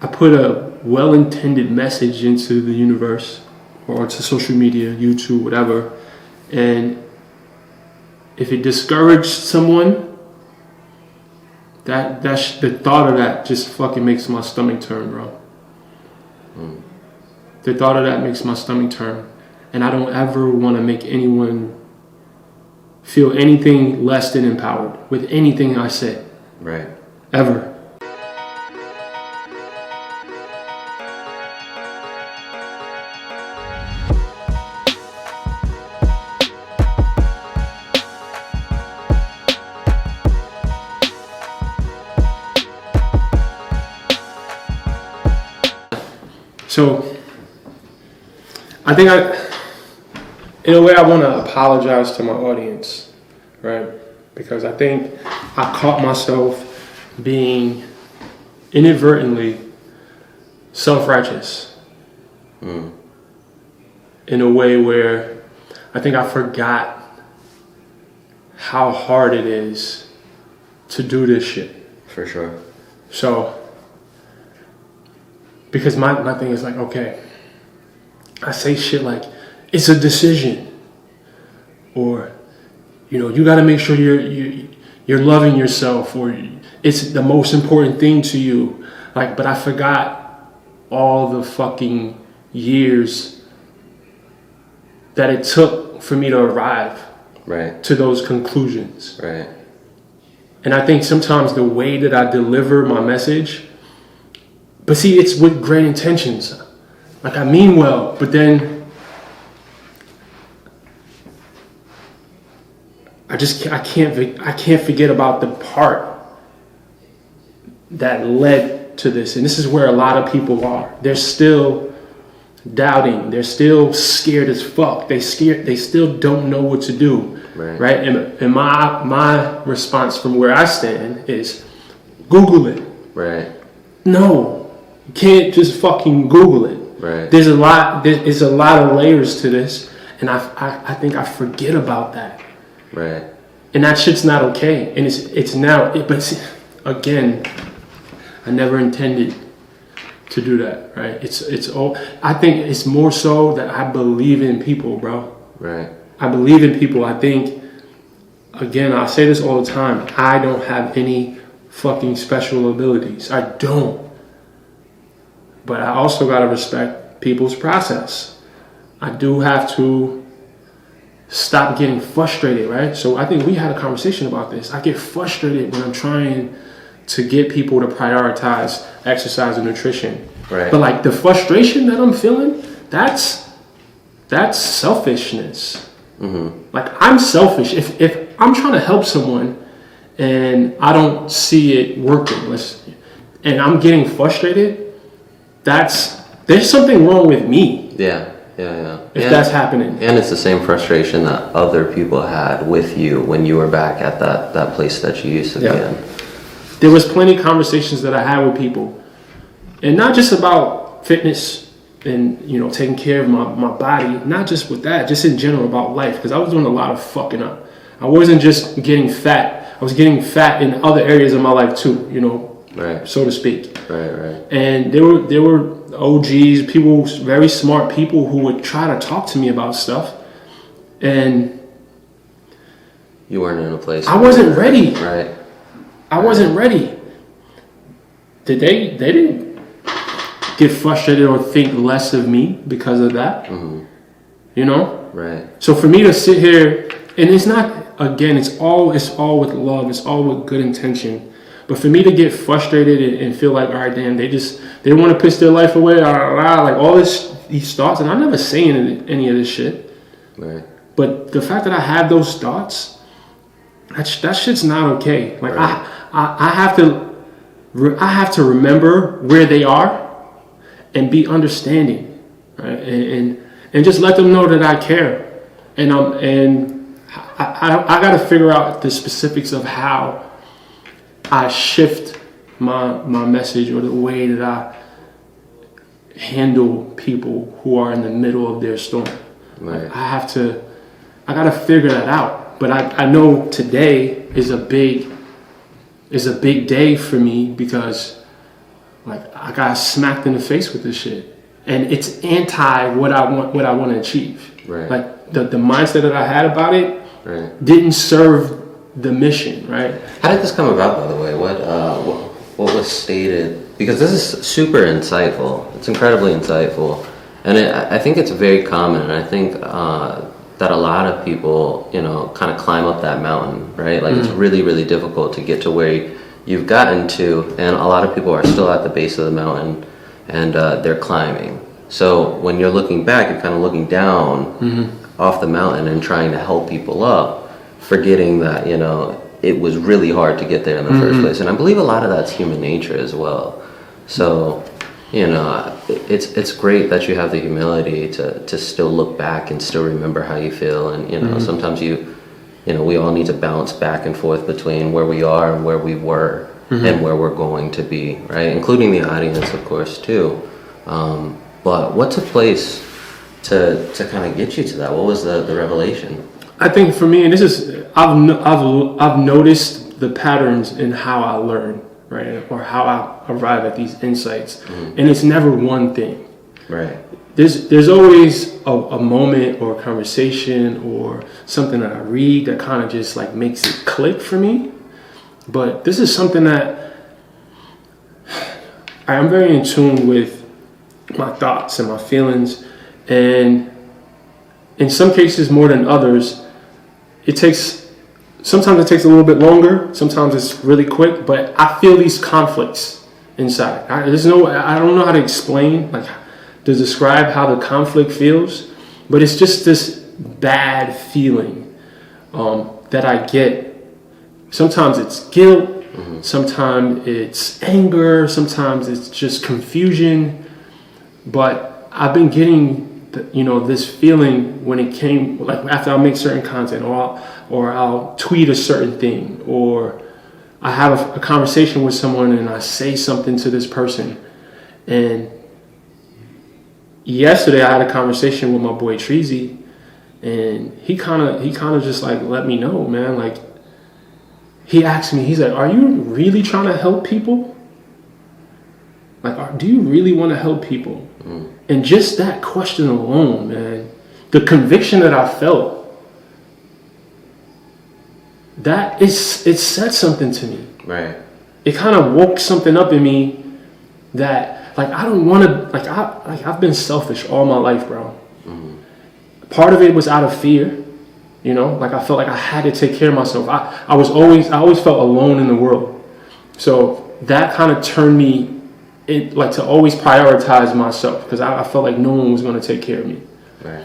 I put a well-intended message into the universe or to social media, YouTube, whatever, and if it discouraged someone, the thought of that just fucking makes my stomach turn, bro. The thought of that makes my stomach turn, and I don't ever want to make anyone feel anything less than empowered with anything I say. Right. Ever. So, I think in a way, I want to apologize to my audience, right? Because I think I caught myself being inadvertently self-righteous in a way where I think I forgot how hard it is to do this shit. For sure. So, because my thing is like, okay, I say shit like, it's a decision, or, you know, you got to make sure you're loving yourself, or it's the most important thing to you. Like, but I forgot all the fucking years that it took for me to arrive to those conclusions. Right. And I think sometimes the way that I deliver my message, but see, it's with great intentions. Like, I mean well, but then I can't forget about the part that led to this. And this is where a lot of people are. They're still doubting. They're still scared as fuck. They still don't know what to do. Right? And my response from where I stand is Google it. Right. No. You can't just fucking Google it. Right. There's a lot of layers to this, and I think I forget about that. Right. And that shit's not okay. And it's now. But see, again, I never intended to do that. Right. It's all. I think it's more so that I believe in people, bro. Right. I believe in people. I think, again, I say this all the time. I don't have any fucking special abilities. I don't. But I also got to respect people's process. I do have to stop getting frustrated, right? So I think we had a conversation about this. I get frustrated when I'm trying to get people to prioritize exercise and nutrition. Right. But like the frustration that I'm feeling, that's selfishness. Mm-hmm. Like, I'm selfish. If I'm trying to help someone and I don't see it working, and I'm getting frustrated, there's something wrong with me. Yeah. If that's happening. And it's the same frustration that other people had with you when you were back at that place that you used to be in. There was plenty of conversations that I had with people, and not just about fitness and, you know, taking care of my body, not just with that, just in general about life, because I was doing a lot of fucking up. I wasn't just getting fat. I was getting fat in other areas of my life too, you know, so to speak. Right. And there were OGs, people, very smart people who would try to talk to me about stuff, and you weren't in a place. I wasn't ready. Right. I wasn't ready. They didn't get frustrated or think less of me because of that. Mm-hmm. You know? Right. So for me to sit here, and it's not, again, it's all with love, it's all with good intention. But for me to get frustrated and feel like, all right, damn, they want to piss their life away, like all these thoughts, and I'm never saying any of this shit. Right. But the fact that I have those thoughts, that shit's not okay. Like, right. I have to remember where they are and be understanding, right? And just let them know that I care. And I got to figure out the specifics of how I shift my message, or the way that I handle people who are in the middle of their storm. Right. I gotta figure that out. But I know today is a big day for me, because Like I got smacked in the face with this shit, and it's anti what I want to achieve. Right. Like the mindset that I had about it Right. didn't serve the mission. Right. How did this come about, by the way? What was stated? Because this is super insightful. It's incredibly insightful, and I think it's very common. And I think that a lot of people, kind of climb up that mountain, right? Like it's really, really difficult to get to where you've gotten to, and a lot of people are still at the base of the mountain, and they're climbing. So when you're looking back, you're kind of looking down off the mountain and trying to help people up, forgetting that it was really hard to get there in the first place. And I believe a lot of that's human nature as well. So it's great that you have the humility to still look back and still remember how you feel. And sometimes we all need to bounce back and forth between where we are and where we were and where we're going to be, right? Including the audience, of course, too. But what took place to kind of get you to that? What was the revelation? I think for me, and this is I've noticed the patterns in how I learn, right, or how I arrive at these insights, and it's never one thing. Right. There's always a moment or a conversation or something that I read that kind of just like makes it click for me. But this is something that I'm very in tune with my thoughts and my feelings, and in some cases more than others, sometimes it takes a little bit longer, sometimes it's really quick, but I feel these conflicts inside. I don't know how to explain, like to describe how the conflict feels, but it's just this bad feeling that I get. Sometimes it's guilt, sometimes it's anger, sometimes it's just confusion. But I've been getting, this feeling when it came, like after I make certain content, or I'll tweet a certain thing, or I have a conversation with someone and I say something to this person. And yesterday I had a conversation with my boy Treasy, and he kind of just like let me know, man. Like he asked me, he's like, "Are you really trying to help people? Like, do you really want to help people?" And just that question alone, man, the conviction that I felt, it said something to me. Right. It kind of woke something up in me that, like, I don't want to, I've been selfish all my life, bro. Part of it was out of fear, like I felt like I had to take care of myself. I always felt alone in the world. So that kind of turned me to always prioritize myself, because I felt like no one was going to take care of me. Right.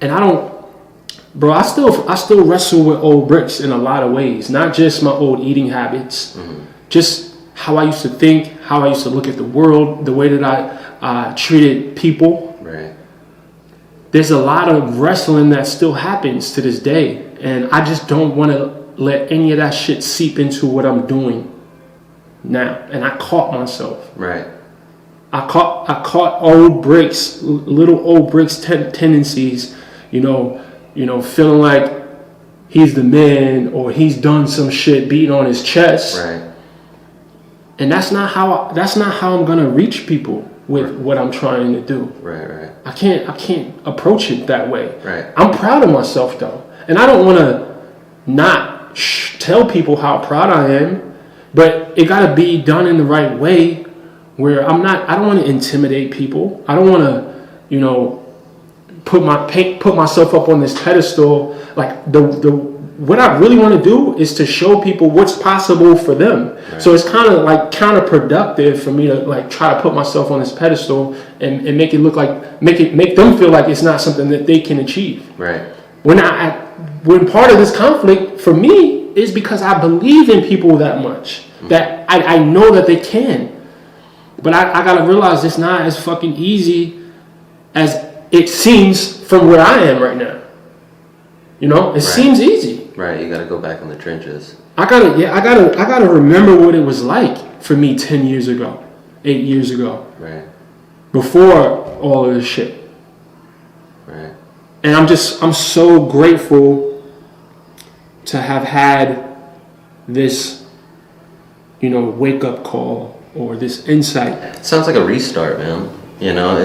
And I still wrestle with old Brix in a lot of ways, not just my old eating habits, just how I used to think, how I used to look at the world, the way that I treated people. Right. There's a lot of wrestling that still happens to this day, and I just don't want to let any of that shit seep into what I'm doing now. And I caught myself. Right. I caught old Brix, little old Brix tendencies, feeling like he's the man, or he's done some shit, beating on his chest. Right. And that's not how I'm gonna reach people with what I'm trying to do. Right. I can't approach it that way. Right. I'm proud of myself though, and I don't want to not tell people how proud I am, but it got to be done in the right way, where I don't want to intimidate people. I don't want to, put myself up on this pedestal. Like what I really want to do is to show people what's possible for them. Right. So it's kind of like counterproductive for me to like try to put myself on this pedestal and make it look like, make them feel like it's not something that they can achieve. Right. When part of this conflict for me is because I believe in people that much, that I know that they can. But I gotta realize it's not as fucking easy as it seems from where I am right now. It seems easy. Right, you gotta go back in the trenches. I gotta remember what it was like for me 10 years ago, 8 years ago. Right. Before all of this shit. Right. And I'm so grateful to have had this, wake up call, or this insight. It sounds like a restart, man. You know,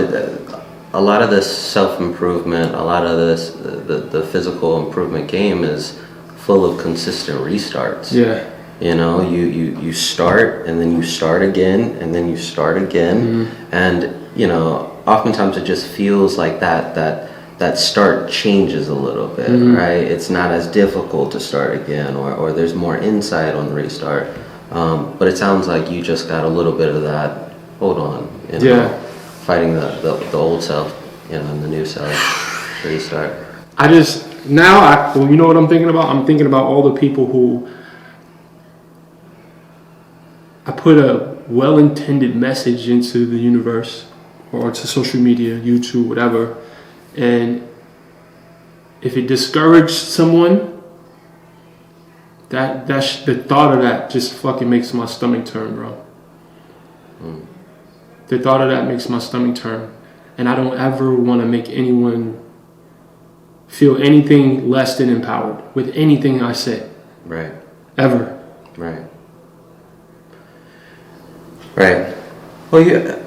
a lot of this self-improvement, a lot of this, the physical improvement game is full of consistent restarts. Yeah. You know, you start, and then you start again, and then you start again. And, you know, oftentimes it just feels like that start changes a little bit, right? It's not as difficult to start again, or there's more insight on the restart. But it sounds like you just got a little bit of that, hold on, you know, fighting the old self, you know, and the new self, restart. Well, you know what I'm thinking about? I'm thinking about all the people who I put a well-intended message into the universe or to social media, YouTube, whatever, and if it discouraged someone, the thought of that just fucking makes my stomach turn, bro. The thought of that makes my stomach turn, and I don't ever want to make anyone feel anything less than empowered with anything I say. Right. Ever. Right. Right. Well,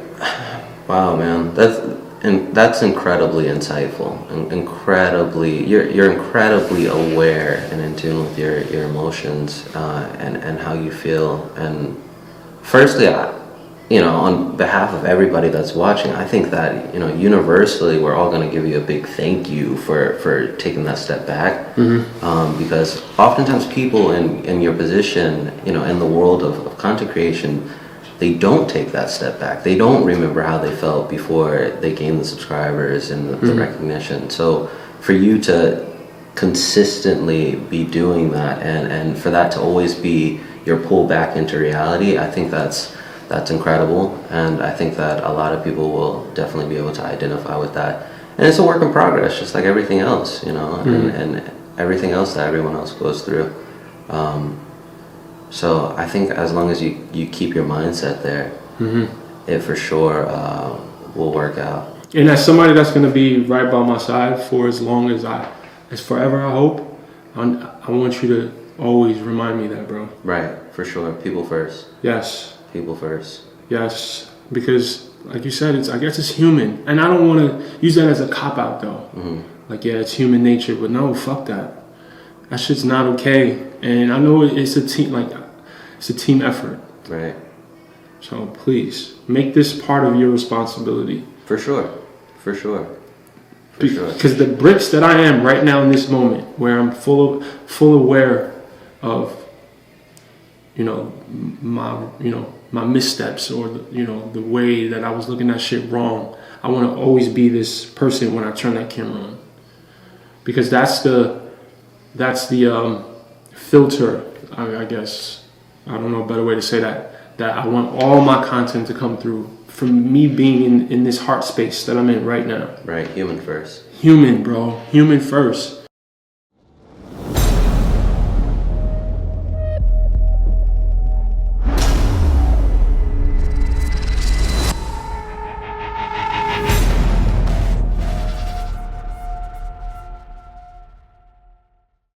wow, man, that's incredibly insightful. Incredibly, you're incredibly aware and in tune with your emotions and how you feel. And firstly, you know, on behalf of everybody that's watching, I think that, you know, universally, we're all going to give you a big thank you for taking that step back. Because oftentimes people in your position, you know, in the world of content creation, they don't take that step back. They don't remember how they felt before they gained the subscribers and the recognition. So for you to consistently be doing that and for that to always be your pull back into reality, I think that's incredible. And I think that a lot of people will definitely be able to identify with that. And it's a work in progress, just like everything else, you know, and everything else that everyone else goes through. So I think as long as you keep your mindset there, it for sure will work out. And as somebody that's going to be right by my side for as long as forever, I hope, I want you to always remind me that, bro. Right, for sure. People first. Yes. People first. Yes, because like you said, I guess it's human. And I don't want to use that as a cop-out, though. Like, yeah, it's human nature, but no, fuck that. That shit's not okay. And I know it's a team effort. Right. So please make this part of your responsibility. For sure. For sure. Because the Brix that I am right now in this moment, where I'm full aware of, you know, my missteps or the way that I was looking at shit wrong. I want to always be this person when I turn that camera on, because that's the filter. I guess. I don't know a better way to say that. That I want all my content to come through from me being in this heart space that I'm in right now. Right, human first. Human, bro. Human first.